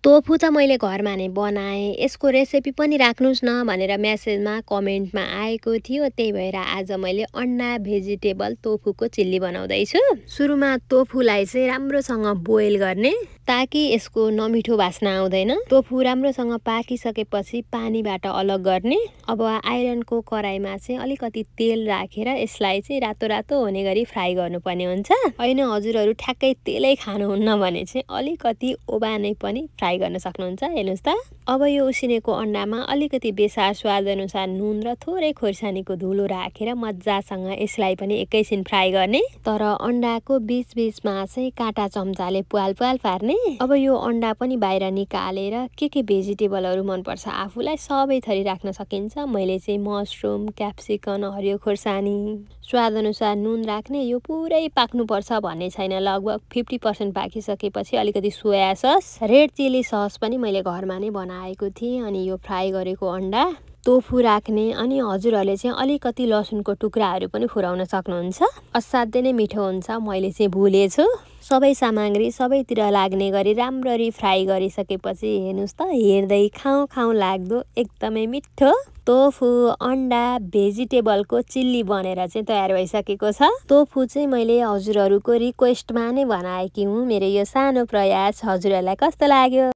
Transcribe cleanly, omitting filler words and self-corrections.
Tofu त मैले घरमा नै बनाएँ। यसको रेसिपी पनि राख्नुस् न भनेर म्यासेजमा कमेन्टमा आएको थियो। त्यही भएर आज मैले अन्डा भेजिटेबल टोफूको चिल्ली बनाउँदैछु। सुरुमा टोफूलाई चाहिँ राम्रोसँग बोइल गर्ने ताकि यसको नमिठो वासना आउँदैन। टोफू राम्रोसँग पाकिसकेपछि पानीबाट अलग गर्ने। अब आइरनको कराईमा चाहिँ अलिकति तेल राखेर यसलाई चाहिँ रातो रातो हुने गरी फ्राई गर्नुपर्ने हुन्छ। होइन हजुरहरू ठ्याक्कै तेलै खानुहुन्न भने चाहिँ अलिकति ओभानै पनि फ्राई गर्न सक्नुहुन्छ। हेर्नुहोस् त, अब यो उसिनेको अन्डामा अलिकति बेसार स्वाद अनुसार नुन र थोरै खोर्सानीको धुलो राखेर मजासँग यसलाई पनि एकैछिन फ्राई गर्ने। तर अन्डाको बीचमा चाहिँ काँटा चम्चाले पुवाल पुवाल पार्ने। अब यो अन्डा पनि बाहिर निकालेर के भेजिटेबलहरू मनपर्छ आफूलाई सबै थरी राख्न सकिन्छ। मैले चाहिँ मसरुम, क्याप्सिकम, हरियो खोर्सानी, स्वाद अनुसार नुन राख्ने। यो पुरै पाक्नुपर्छ भन्ने छैन, लगभग 50% पाकिसकेपछि अलिकति soya sauce, red chilli sauce पनि मैले घरमा नै बनाएको थिएँ। अनि यो फ्राई गरेको अन्डा, टोफू राख्ने। अनि हजुरहरूले चाहिँ अलिकति लसुनको टुक्राहरू पनि फुराउन सक्नुहुन्छ। असाध्यै नै मिठो हुन्छ। मैले चाहिँ भुलेछु। सबै सामग्री सबैतिर लाग्ने गरी राम्ररी फ्राई गरिसकेपछि हेर्नुहोस् त, हेर्दै खाउँ खाउँ लाग्दो एकदमै मिठो टोफू अन्डा भेजिटेबलको चिल्ली बनेर चाहिँ तयार भइसकेको छ। टोफू चाहिँ मैले हजुरहरूको रिक्वेस्टमा नै बनाएकी हुँ। मेरो यो सानो प्रयास हजुरहरूलाई कस्तो लाग्यो?